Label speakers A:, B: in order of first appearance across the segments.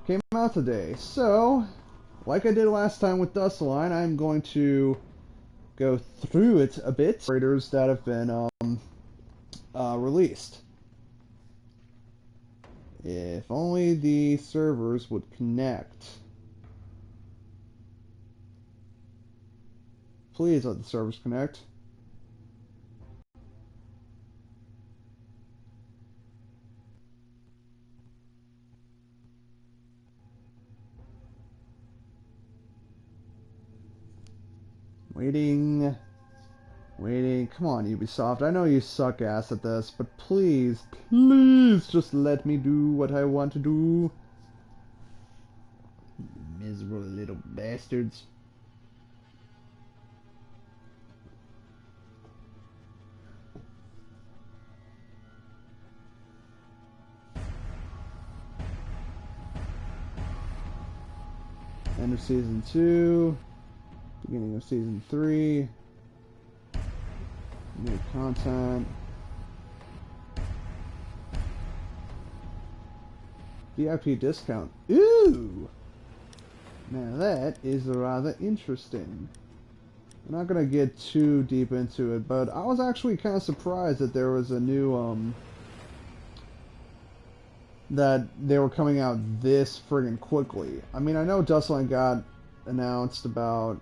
A: came out today. So, like I did last time with Dustline, I'm going to go through it a bit. Operators that have been released. If only the servers would connect. Please let the servers connect. Waiting. Waiting. Come on, Ubisoft. I know you suck ass at this, but please, please just let me do what I want to do. Miserable little bastards. End of Season 2. Beginning of Season 3. New content. VIP discount. Ooh! Now that is rather interesting. I'm not gonna get too deep into it, but I was actually kind of surprised that there was a new, that they were coming out this friggin' quickly. I mean, I know Dustline got announced about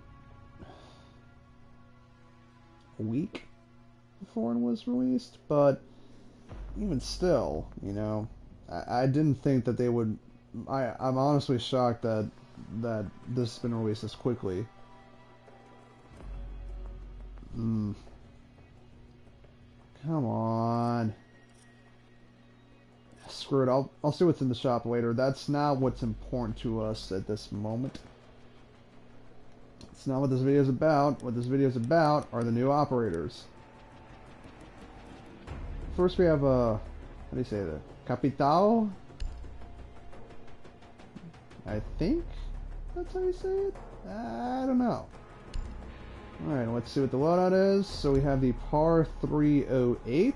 A: a week before it was released, but even still, you know, I didn't think that they would. I'm honestly shocked that this has been released this quickly. Come on. Screw it. I'll see what's in the shop later. That's not what's important to us at this moment. It's not what this video is about. What this video is about are the new operators. First we have what do you say, the Capital? I think that's how you say it? I don't know. Alright, let's see what the loadout is. So we have the PAR 308.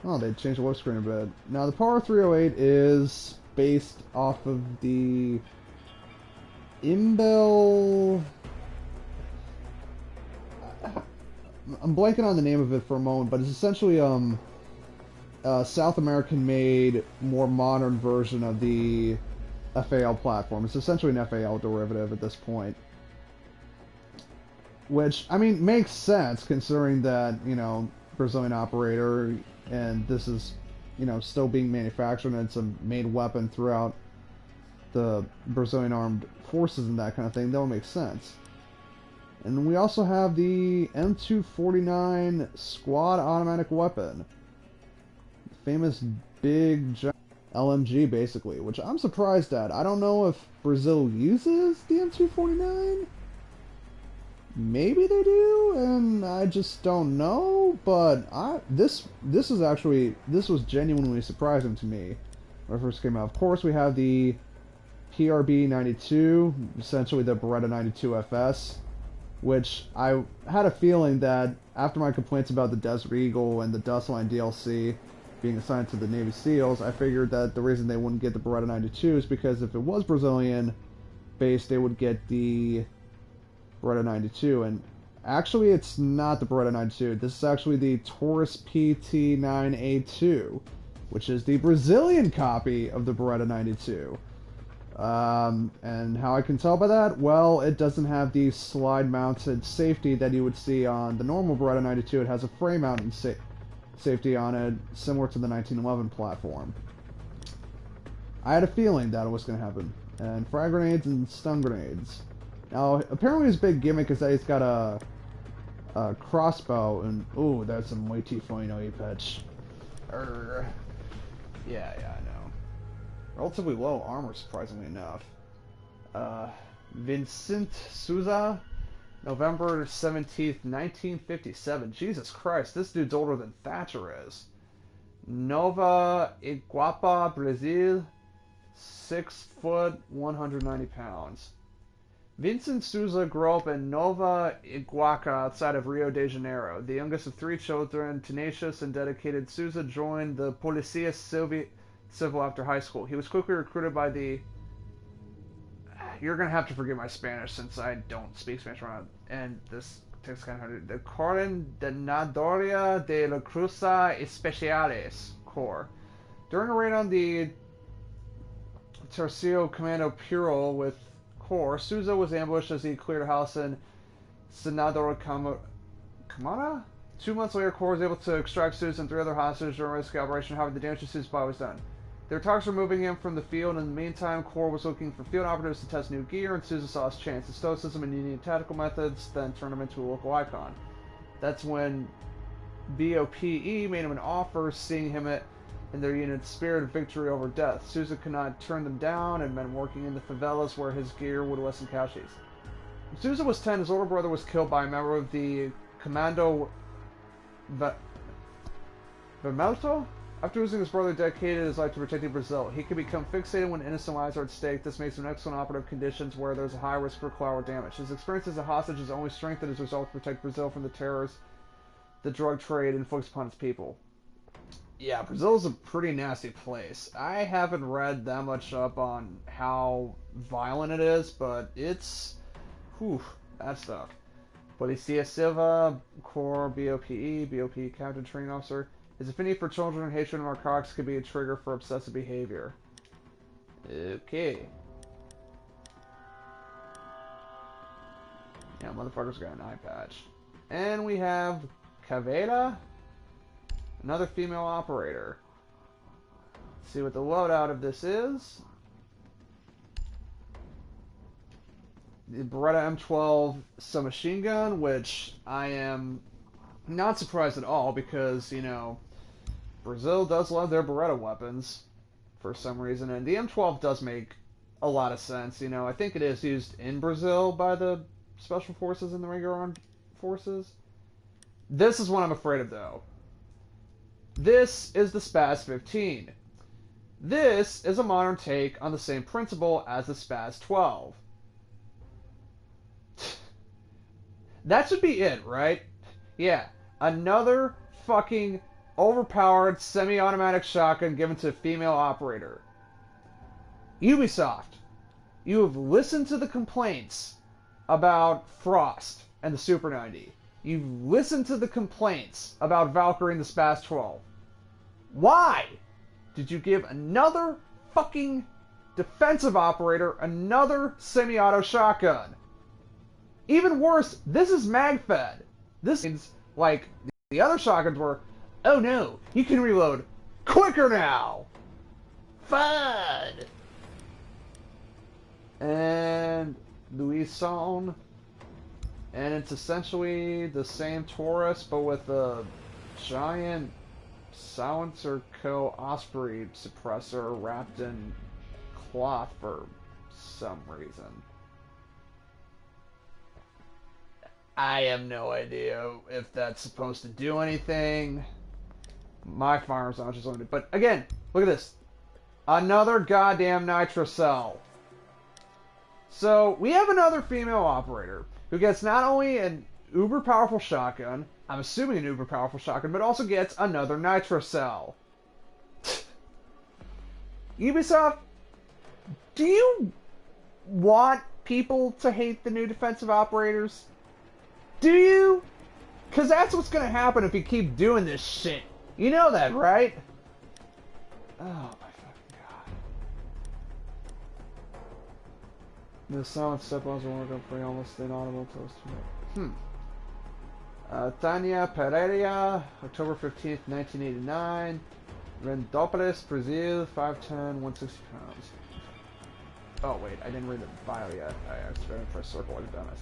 A: Oh, they changed the load screen a bit. Now the PAR 308 is based off of the Imbel. I'm blanking on the name of it for a moment, but it's essentially a South American made, more modern version of the FAL platform. It's essentially an FAL derivative at this point. Which, I mean, makes sense considering that, you know, Brazilian operator, and this is, you know, still being manufactured, and it's a made weapon throughout the Brazilian armed forces and that kind of thing. That would make sense. And we also have the M249 squad automatic weapon. Famous big giant LMG, basically, which I'm surprised at. I don't know if Brazil uses the M249. Maybe they do, and I just don't know. But this was genuinely surprising to me when it first came out. Of course, we have the PRB 92, essentially the Beretta 92 FS, which I had a feeling that after my complaints about the Desert Eagle and the Dustline DLC being assigned to the Navy SEALs, I figured that the reason they wouldn't get the Beretta 92 is because if it was Brazilian based, they would get the Beretta 92, and actually it's not the Beretta 92. This is actually the Taurus PT9A2, which is the Brazilian copy of the Beretta 92. And how I can tell by that? Well, it doesn't have the slide-mounted safety that you would see on the normal Beretta 92. It has a frame-mounted safety on it, similar to the 1911 platform. I had a feeling that was going to happen. And frag grenades and stun grenades. Now, apparently his big gimmick is that he's got a crossbow, and ooh, that's some way too funny, no pitch. Yeah, I know. Relatively low armor, surprisingly enough. Vincent Souza, November 17th, 1957. Jesus Christ, this dude's older than Thatcher is. Nova Iguapa, Brazil, 6 foot, 190 pounds. Vincent Souza grew up in Nova Iguaca outside of Rio de Janeiro. The youngest of 3 children, tenacious and dedicated, Souza joined the Policia
B: civil after high school. He was quickly recruited by the... You're going to have to forgive my Spanish since I don't speak Spanish around. And this takes kind of hard. The Coordinadoria de la Cruza Especiales Corps. During a raid on the Tercio Commando Puro with Corps, Souza was ambushed as he cleared a house in Senador Camara? 2 months later, Corps was able to extract Souza and 3 other hostages during a rescue operation. However, the damage to Souza's body was done. Their talks were moving him from the field. In the meantime, Corps was looking for field operatives to test new gear, and Souza saw his chance. His stoicism and unique tactical methods then turned him into a local icon. That's when BOPE made him an offer, seeing him in their unit's spirit of victory over death. Souza could not turn them down and began working in the favelas where his gear would lessen casualties. When Souza was 10, his older brother was killed by a member of the Commando Vermelho. After losing his brother, dedicated his life to protecting Brazil. He can become fixated when innocent lives are at stake. This makes him excellent operative conditions where there's a high risk for collateral damage. His experience as a hostage has only strengthened his resolve to protect Brazil from the terrors the drug trade inflicts upon its people. Yeah, Brazil is a pretty nasty place. I haven't read that much up on how violent it is, but it's... whew, that stuff. Policia Silva, Corps BOPE, Captain Training Officer. His affinity for children and hatred of narcotics could be a trigger for obsessive behavior. Okay. Yeah, motherfucker's got an eye patch. And we have Caveda, another female operator. Let's see what the loadout of this is. The Beretta M12 submachine gun, which I am not surprised at all because, you know, Brazil does love their Beretta weapons for some reason, and the M12 does make a lot of sense. You know, I think it is used in Brazil by the Special Forces and the regular armed forces. This is what I'm afraid of, though. This is the SPAS 15. This is a modern take on the same principle as the SPAS 12. That should be it, right? Yeah, another fucking overpowered semi-automatic shotgun given to a female operator. Ubisoft, you have listened to the complaints about Frost and the Super 90. You've listened to the complaints about Valkyrie and the SPAS 12. Why did you give another fucking defensive operator another semi-auto shotgun? Even worse, this is mag-fed. This means, like, the other shotguns were, oh no, you can reload quicker now! Fun! And Louison. And it's essentially the same Taurus, but with a giant Silencer Co. Osprey suppressor wrapped in cloth for some reason. I have no idea if that's supposed to do anything. My firearms knowledge is limited. But again, look at this. Another goddamn nitrocell. So, we have another female operator who gets not only an uber powerful shotgun, I'm assuming an uber powerful shotgun, but also gets another nitrocell. Ubisoft, do you want people to hate the new defensive operators? Do you? Because that's what's going to happen if you keep doing this shit. You know that, right? Oh my fucking god. The silent step-ons were working for almost inaudible toast. Tania Pereira, October 15th, 1989. Rendopolis, Brazil, 5'10", 160 pounds. Oh wait, I didn't read the bio yet. I was trying to press circle like a dumbass.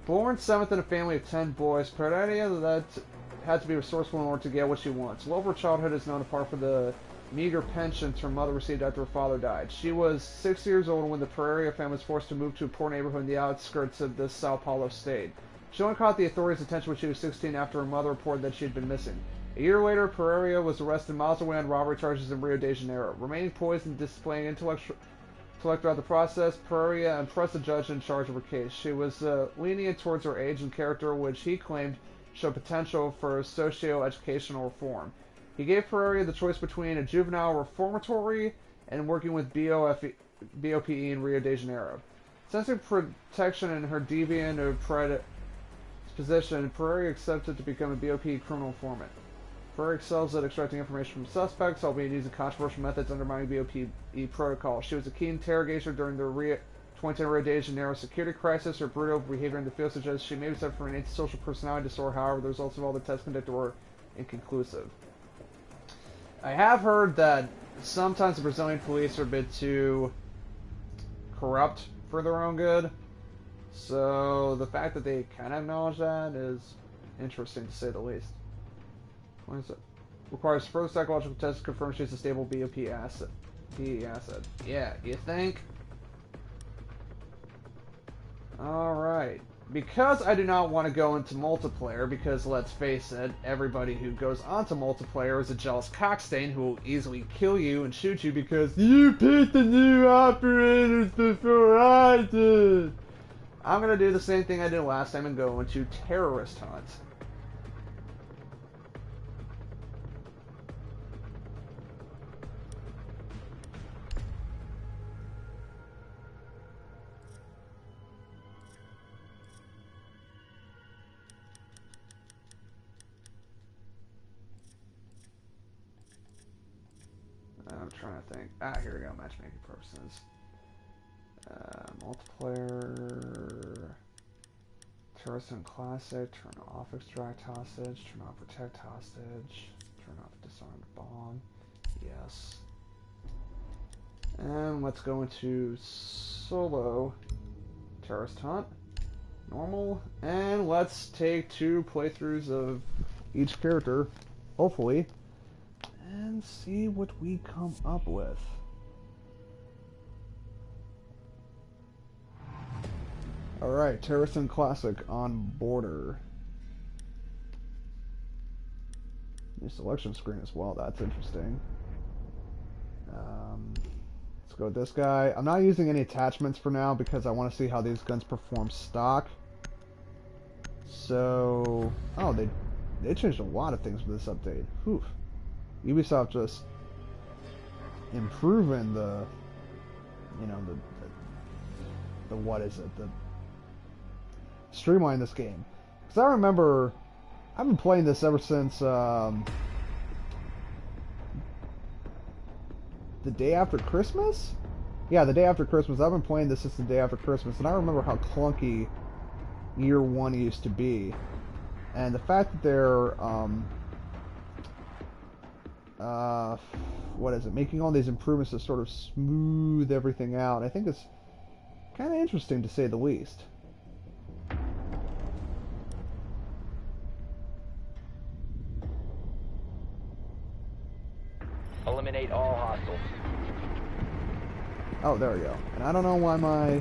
B: Born 7th in a family of 10 boys, Pereira had to be resourceful in order to get what she wants. Well, her childhood is known apart from the meager pensions her mother received after her father died. She was 6 years old when the Pereira family was forced to move to a poor neighborhood in the outskirts of the Sao Paulo state. She only caught the authorities' attention when she was 16 after her mother reported that she had been missing. A year later, Pereira was arrested miles away on robbery charges in Rio de Janeiro. Remaining poised and displaying intellect throughout the process, Pereira impressed the judge in charge of her case. She was lenient towards her age and character, which he claimed showed potential for socio-educational reform. He gave Ferreira the choice between a juvenile reformatory and working with BOPE in Rio de Janeiro. Sensing protection in her deviant or position, Ferreira accepted to become a BOP criminal informant. Ferreira excels at extracting information from suspects, albeit using controversial methods undermining BOPE protocol. She was a key interrogator during the 2010 Rio de Janeiro security crisis. Her brutal behavior in the field suggests she may be suffering from an antisocial personality disorder. However, the results of all the tests conducted were inconclusive. I have heard that sometimes the Brazilian police are a bit too corrupt for their own good. So the fact that they kind of acknowledge that is interesting to say the least. What is it? Requires further psychological tests to confirm she's a stable BOP asset. PE asset. Yeah, you think? Alright. Because I do not want to go into multiplayer, because let's face it, everybody who goes onto multiplayer is a jealous cockstain who will easily kill you and shoot you because you picked the new operators before I did. I'm going to do the same thing I did last time and go into terrorist hunt. I'm trying to think. Here we go. Matchmaking purposes. Multiplayer. Terrorist and classic. Turn off extract hostage. Turn off protect hostage. Turn off disarmed bomb. Yes. And let's go into solo terrorist hunt. Normal. And let's take 2 playthroughs of each character. Hopefully. And see what we come up with. Alright, Terrorist and Classic on border. New selection screen as well, that's interesting. Let's go with this guy. I'm not using any attachments for now because I want to see how these guns perform stock. So, oh, they changed a lot of things with this update. Whew. Ubisoft just improving the, you know, the what is it, the streamline this game. Because I remember, I've been playing this ever since the day after Christmas? Yeah, the day after Christmas. I've been playing this since the day after Christmas, and I remember how clunky Year 1 used to be. And the fact that they're, what is it, making all these improvements to sort of smooth everything out, I think it's kind of interesting to say the least.
C: Eliminate all hostiles.
B: Oh, there we go. And I don't know why my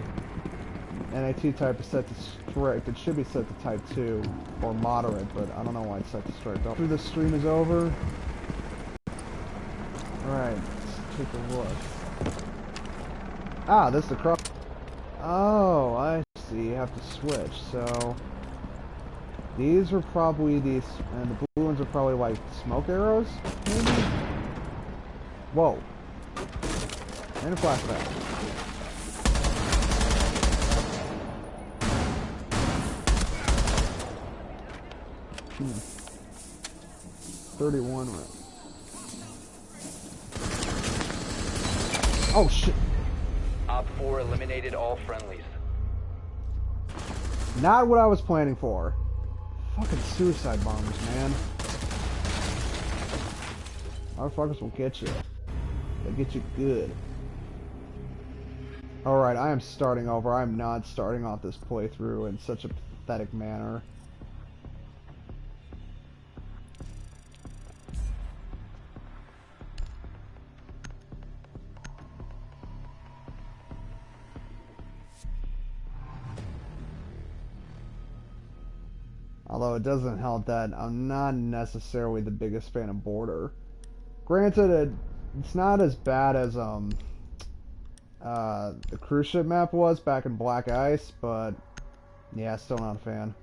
B: NIT type is set to strict. It should be set to type 2 or moderate, but I don't know why it's set to strict. After the stream is over, alright, let's take a look. Ah, this is the cross. Oh, I see. You have to switch. So these are probably these, and the blue ones are probably like smoke arrows, maybe? Whoa. And a flashback. Hmm. 31 rounds. Oh shit.
C: Op 4 eliminated all friendlies.
B: Not what I was planning for. Fucking suicide bombers, man. Motherfuckers will get you. They'll get you good. Alright, I am starting over. I am not starting off this playthrough in such a pathetic manner. Although it doesn't help that I'm not necessarily the biggest fan of Border. Granted, it's not as bad as the cruise ship map was back in Black Ice, but yeah, still not a fan.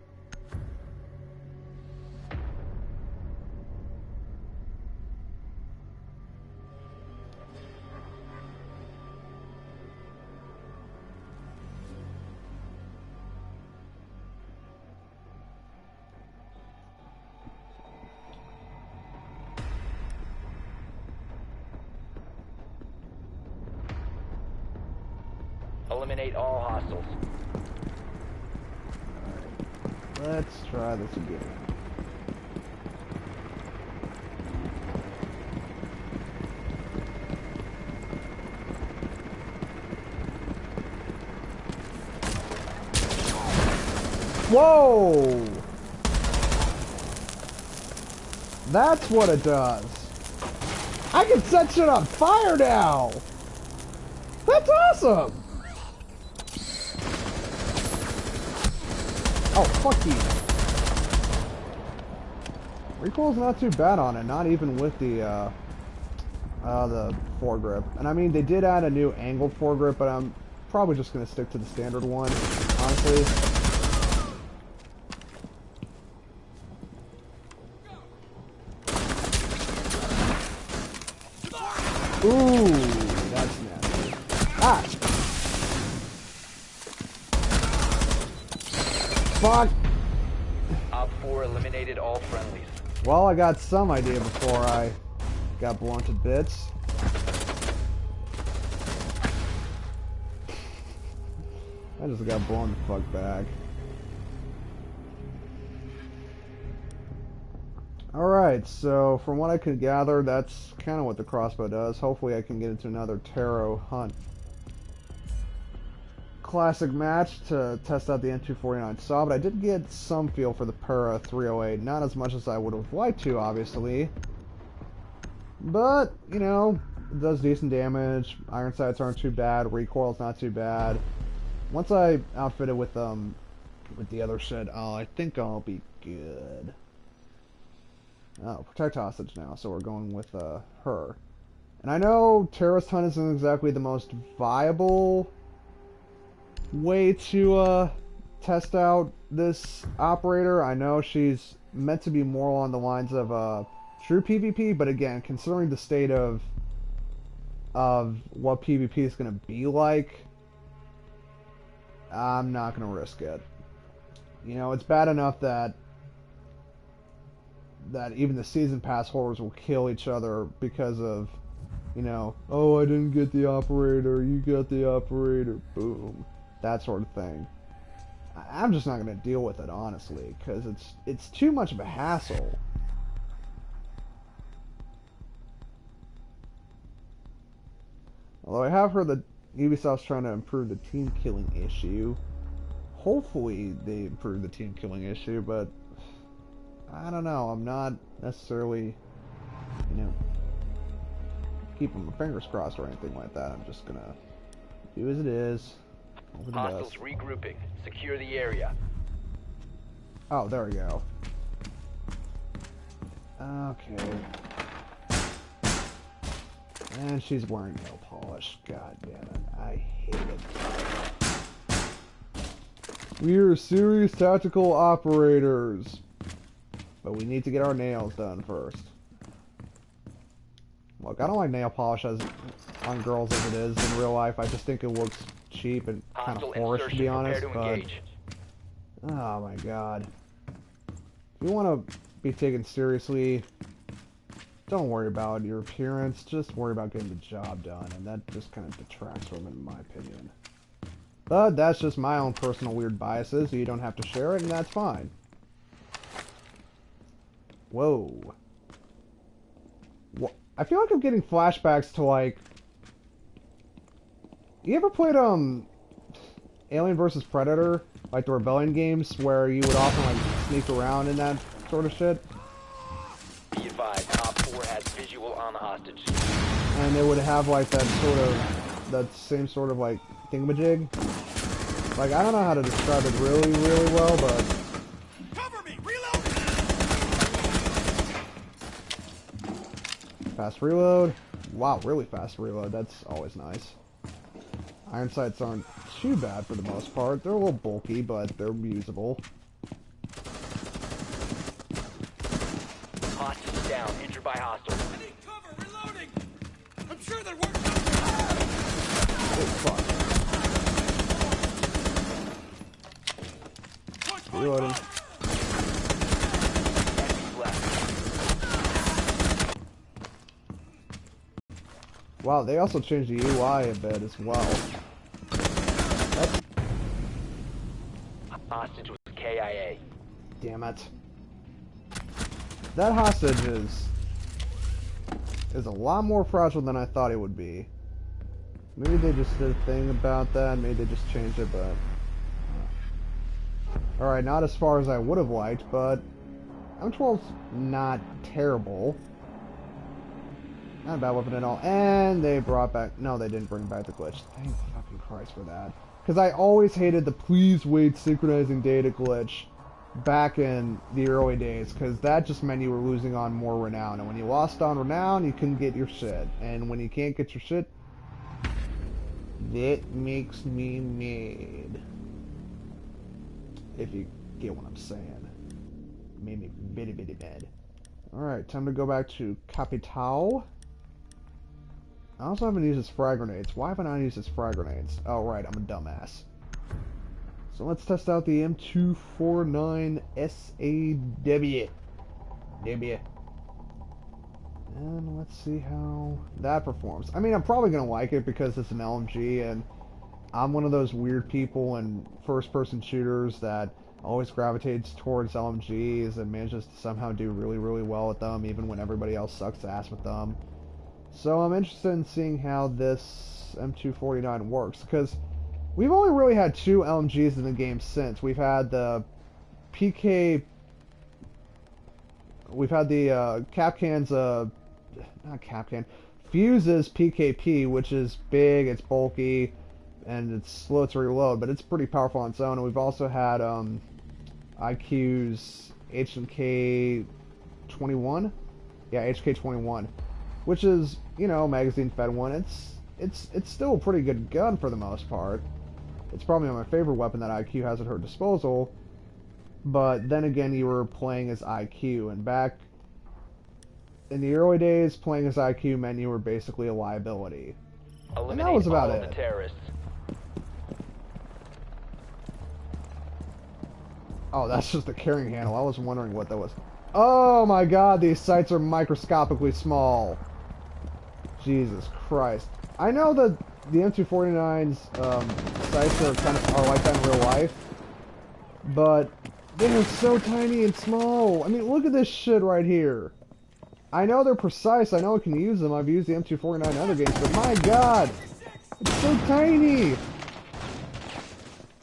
C: Eliminate all hostiles.
A: Let's try this again. Whoa! That's what it does. I can set shit on fire now! That's awesome! Oh, fuck you. Recoil's not too bad on it, not even with the foregrip. And I mean, they did add a new angled foregrip, but I'm probably just gonna stick to the standard one, honestly. Ooh, that's nasty. Ah! Fuck!
C: Op 4 eliminated all friendlies.
A: Well, I got some idea before I got blown to bits. I just got blown the fuck back. Alright, so from what I could gather, that's kind of what the crossbow does. Hopefully I can get into another Taro Hunt Classic match to test out the N249 saw, but I did get some feel for the Para 308. Not as much as I would have liked to, obviously. But, you know, it does decent damage. Iron sights aren't too bad. Recoil's not too bad. Once I outfit it with the other shit, I think I'll be good. Oh, protect hostage now, so we're going with her. And I know terrorist hunt isn't exactly the most viable way to test out this operator. I know she's meant to be more along the lines of true PvP, but again, considering the state of what PvP is going to be like, I'm not going to risk it. You know, it's bad enough that even the season pass holders will kill each other because of, you know, oh, I didn't get the operator, you got the operator, boom, that sort of thing. I'm just not going to deal with it, honestly, because it's too much of a hassle. Although I have heard that Ubisoft's trying to improve the team killing issue. Hopefully they improve the team killing issue, but I don't know. I'm not necessarily, you know, keeping my fingers crossed or anything like that. I'm just gonna do as it is. Hope for the
C: Hostiles
A: best.
C: regrouping. Secure the area.
A: Oh, there we go. Okay. And she's wearing nail polish. God damn it. I hate it. We are serious tactical operators. But we need to get our nails done first. Look, I don't like nail polish on girls as it is in real life. I just think it looks cheap and kind of forced, to be honest. But oh my god. If you want to be taken seriously, don't worry about your appearance. Just worry about getting the job done. And that just kind of detracts from it, in my opinion. But that's just my own personal weird biases. So you don't have to share it, and that's fine. Whoa. I feel like I'm getting flashbacks to, like... You ever played, Alien vs. Predator? Like the Rebellion games, where you would often, like, sneak around and that sort of shit?
C: Be advised, Op 4 has visual on the hostage.
A: And they would have, like, that same sort of, like, thingamajig. Like, I don't know how to describe it really, really well, but... Fast reload. Wow, really fast reload. That's always nice. Iron sights aren't too bad for the most part. They're a little bulky, but they're usable.
C: Hostage down. Injured by hostile.
D: I need cover. Reloading. I'm sure that works.
A: Oh, fuck. Reloading. Wow, they also changed the UI a bit as well.
C: Hostage was KIA.
A: Damn it. That hostage is a lot more fragile than I thought it would be. Maybe they just did a thing about that, maybe they just changed it, but... Alright, not as far as I would have liked, but... M12's not terrible. Not a bad weapon at all. And they brought back... No, they didn't bring back the glitch. Thank fucking Christ for that. Because I always hated the please wait synchronizing data glitch back in the early days, because that just meant you were losing on more renown. And when you lost on renown, you couldn't get your shit. And when you can't get your shit, that makes me mad. If you get what I'm saying. Made me bitty bitty mad. Alright, time to go back to Capital. I also haven't used his frag grenades. Why haven't I used his frag grenades? Oh, right, I'm a dumbass. So let's test out the M249 SAW. W. And let's see how that performs. I mean, I'm probably going to like it because it's an LMG, and I'm one of those weird people in first-person shooters that always gravitates towards LMGs and manages to somehow do really, really well with them, even when everybody else sucks ass with them. So I'm interested in seeing how this M249 works, because we've only really had 2 LMGs in the game since. We've had the PK... We've had the Kapkan's... not Kapkan. Fuse's PKP, which is big, it's bulky, and it's slow to reload, but it's pretty powerful on its own. And we've also had IQ's HK 21? Yeah, HK 21. Which is, you know, magazine-fed one. It's still a pretty good gun for the most part. It's probably my favorite weapon that IQ has at her disposal. But then again, you were playing as IQ, and back in the early days, playing as IQ meant you were basically a liability. And that was about it.
C: The terrorists.
A: Oh, that's just the carrying handle. I was wondering what that was. Oh my god, these sights are microscopically small. Jesus Christ. I know that the M249's sights are like that in real life, but they are so tiny and small. I mean, look at this shit right here. I know they're precise. I know I can use them. I've used the M249 in other games, but my god, it's so tiny.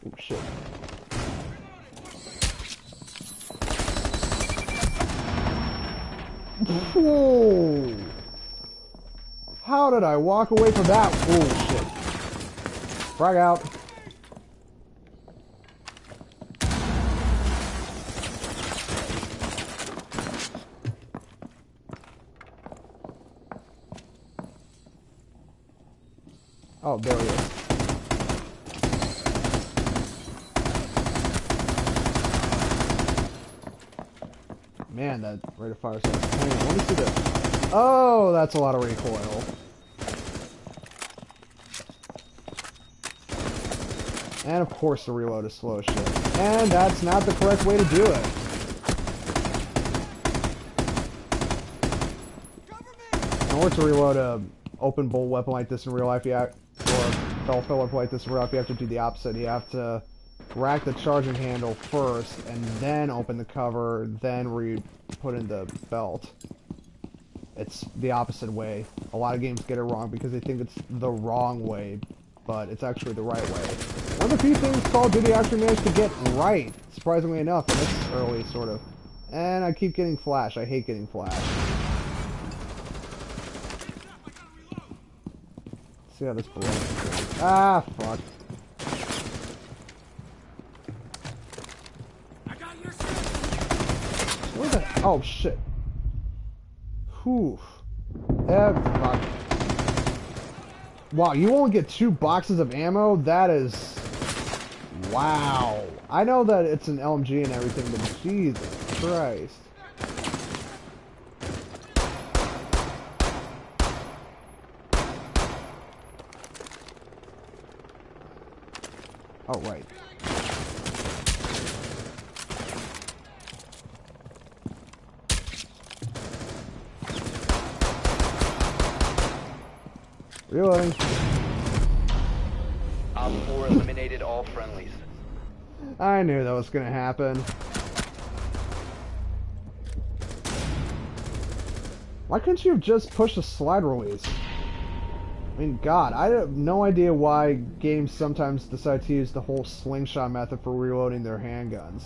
A: Oh shit. Whoa! How did I walk away from that? Oh shit. Frag out. Oh, there he is. Man, that rate of fire is so tiny. Let me see this. Oh, that's a lot of recoil. And of course the reload is slow as shit. And that's not the correct way to do it. In order to reload a open bolt weapon like this in real life, or a fell weapon like this in real life, you have to do the opposite. You have to rack the charging handle first, and then open the cover, then put in the belt. It's the opposite way. A lot of games get it wrong because they think it's the wrong way, but it's actually the right way. One of the few things Call of Duty actually managed to get right, surprisingly enough, in this early sort of. And I keep getting flash. I hate getting flash. Let's see how this blows. Ah, fuck. Where the... Oh, shit. Whew. Fuck. Wow, you only get 2 boxes of ammo? That is... Wow. I know that it's an LMG and everything, but Jesus Christ. Oh, right.
C: Op
A: Reloading.
C: Op 4 eliminated all friendlies.
A: I knew that was gonna happen. Why couldn't you have just pushed a slide release? I mean, God, I have no idea why games sometimes decide to use the whole slingshot method for reloading their handguns.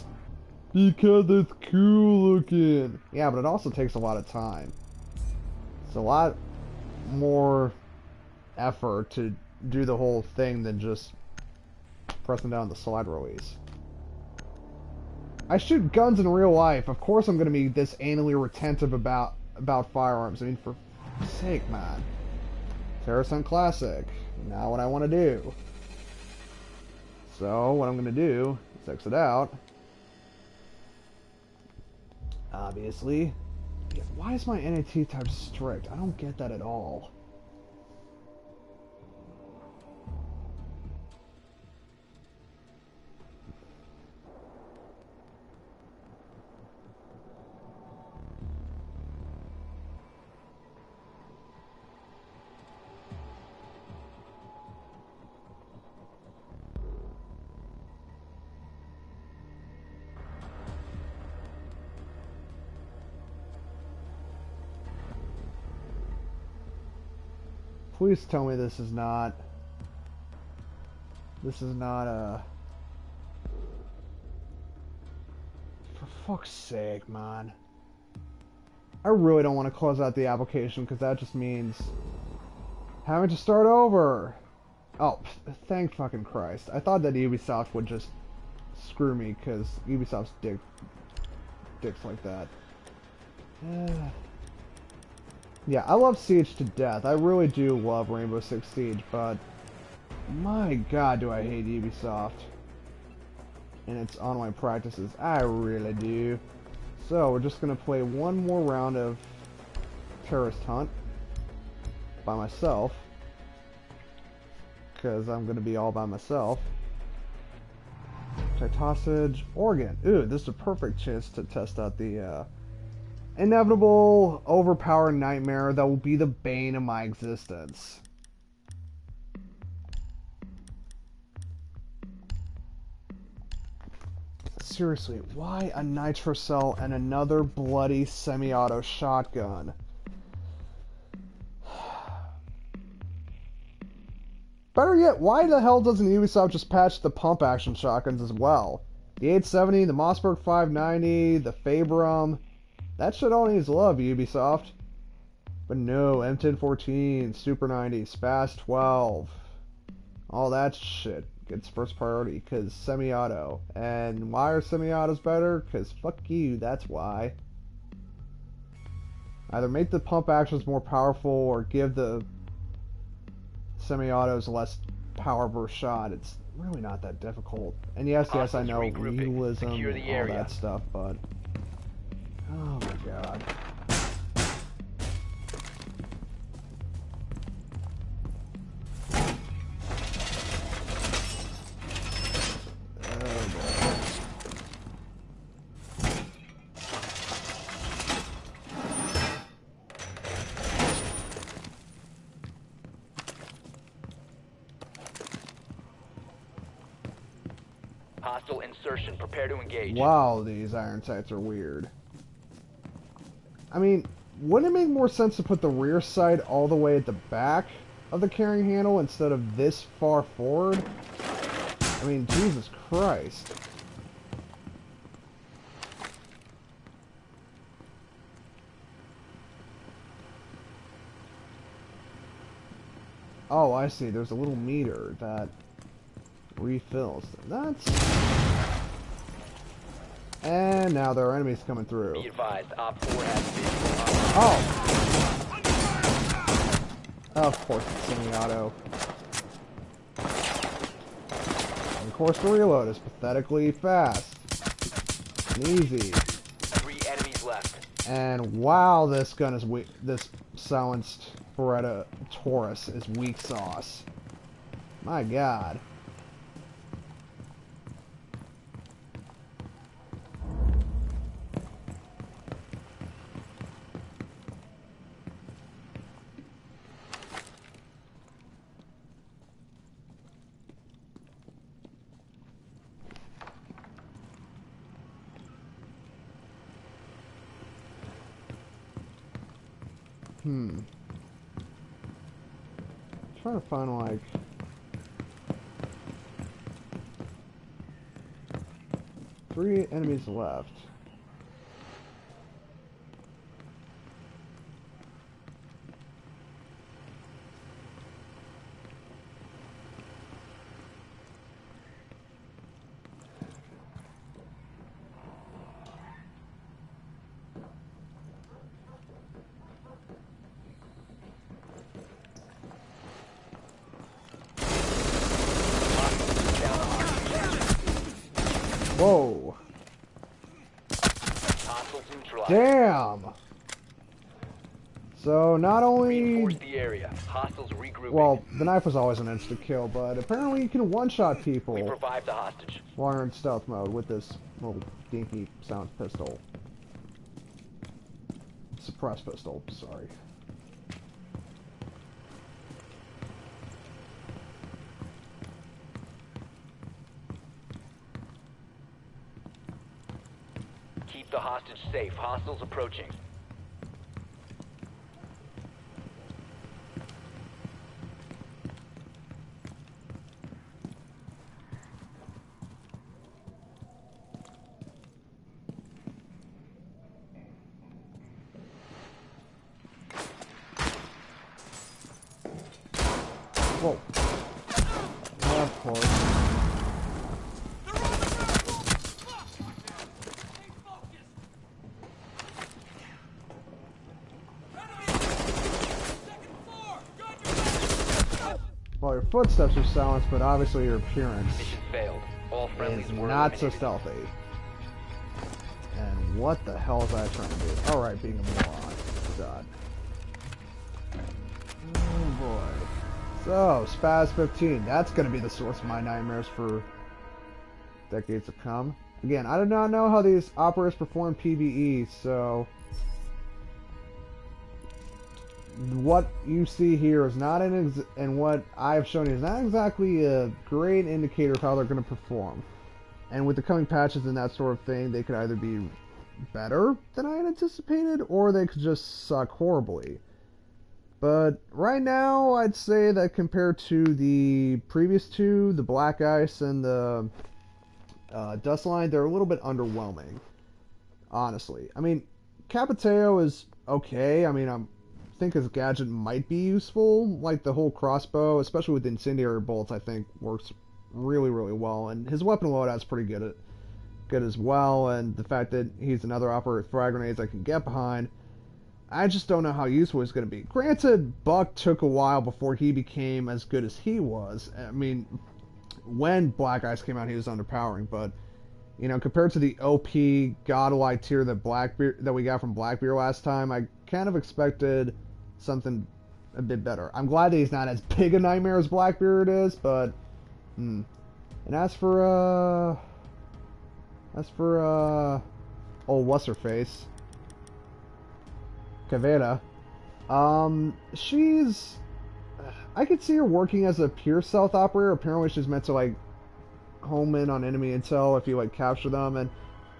A: Because it's cool looking. Yeah, but it also takes a lot of time. It's a lot more effort to do the whole thing than just pressing down the slide release. I shoot guns in real life. Of course I'm going to be this anally retentive about firearms. I mean, for sake, man. TerraSun Classic. Now what I want to do. So, what I'm going to do is exit out. Obviously. Yeah, why is my NAT type strict? I don't get that at all. Please tell me this is not a... For fuck's sake, man. I really don't want to close out the application because that just means having to start over. Oh, thank fucking Christ. I thought that Ubisoft would just screw me because Ubisoft's dicks like that. Yeah, I love Siege to death. I really do love Rainbow Six Siege, but my God, do I hate Ubisoft and its online practices. I really do. So we're just gonna play one more round of Terrorist Hunt by myself, because I'm gonna be all by myself. Titassage, Oregon. Ooh, this is a perfect chance to test out the inevitable, overpowered nightmare that will be the bane of my existence. Seriously, why a nitro cell and another bloody semi-auto shotgun? Better yet, why the hell doesn't Ubisoft just patch the pump action shotguns as well? The 870, the Mossberg 590, the Fabrum. That shit all needs love, Ubisoft. But no, M1014, Super 90, Spaz 12. All that shit gets first priority, because semi-auto. And why are semi-autos better? Because fuck you, that's why. Either make the pump actions more powerful, or give the semi-autos less power per shot. It's really not that difficult. And yes, I know, realism and all that stuff, but... oh my God.
C: Hostile insertion. Prepare to engage.
A: Wow, these iron sights are weird. I mean, wouldn't it make more sense to put the rear sight all the way at the back of the carrying handle instead of this far forward? I mean, Jesus Christ. Oh, I see. There's a little meter that refills. That's... and now there are enemies coming through.
C: Be advised, Op 4 has visual.
A: Oh! Of course it's semi-auto. And of course the reload is pathetically fast. And easy.
C: 3 enemies left.
A: And wow, this gun is weak. This silenced Beretta Taurus is weak sauce. My God. Trying to find like 3 enemies left. Whoa.
C: Hostiles neutralized.
A: Damn! So not only...
C: Reinforce the area. Hostiles regrouping.
A: Well, the knife was always an instant kill, but apparently you can one-shot
C: We
A: people
C: revived the hostage.
A: while you're in stealth mode with this little dinky sound pistol. Suppress pistol, sorry.
C: Keep the hostage safe. Hostiles approaching.
A: Whoa. Yeah, of course.
D: They're on the back! Fuck! Stay focused! Enemy! Second floor! Got your back!
A: Well, your footsteps are silenced, but obviously your appearance
C: Mission failed. All friendlies
A: is
C: were
A: not so
C: eliminated.
A: stealthy. And what the hell is that trying to do? Alright, being a moron. God. Oh boy. So, Spaz 15. That's going to be the source of my nightmares for decades to come. Again, I do not know how these operators perform PvE, so... what you see here is not and what I've shown you is not exactly a great indicator of how they're going to perform. And with the coming patches and that sort of thing, they could either be better than I had anticipated, or they could just suck horribly. But right now, I'd say that compared to the previous two, the Black Ice and the Dust Line, they're a little bit underwhelming. Honestly. I mean, Capiteo is okay. I mean, I think his gadget might be useful. Like the whole crossbow, especially with the incendiary bolts, I think works really, really well. And his weapon loadout's pretty good as well. And the fact that he's another operator with frag grenades I can get behind, I just don't know how useful he's going to be. Granted, Buck took a while before he became as good as he was. I mean, when Black Ice came out, he was underpowering, but you know, compared to the OP godlike tier that we got from Blackbeard last time, I kind of expected something a bit better. I'm glad that he's not as big a nightmare as Blackbeard is, but And as for old what's her face, Caveira, she's, I could see her working as a pure stealth operator. Apparently she's meant to like home in on enemy intel if you like capture them, and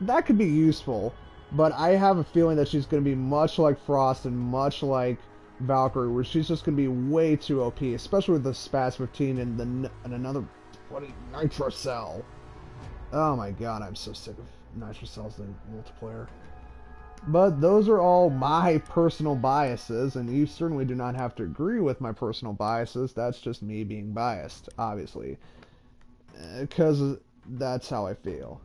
A: that could be useful, but I have a feeling that she's going to be much like Frost and much like Valkyrie, where she's just going to be way too OP, especially with the Spaz 15 and another Nitro Cell. Oh my god, I'm so sick of Nitro Cells in multiplayer. But those are all my personal biases, and you certainly do not have to agree with my personal biases. That's just me being biased, obviously, because that's how I feel.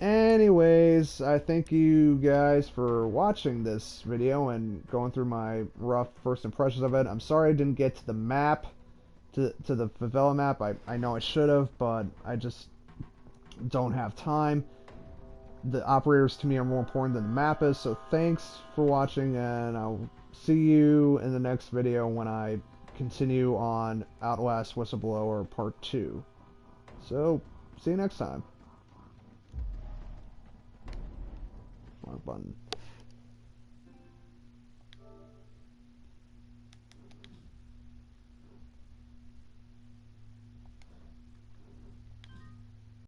A: Anyways, I thank you guys for watching this video and going through my rough first impressions of it. I'm sorry I didn't get to the map, to the favela map. I know I should have, but I just don't have time. The operators to me are more important than the map is, so thanks for watching, and I'll see you in the next video when I continue on Outlast Whistleblower Part 2. So, see you next time. Wrong button.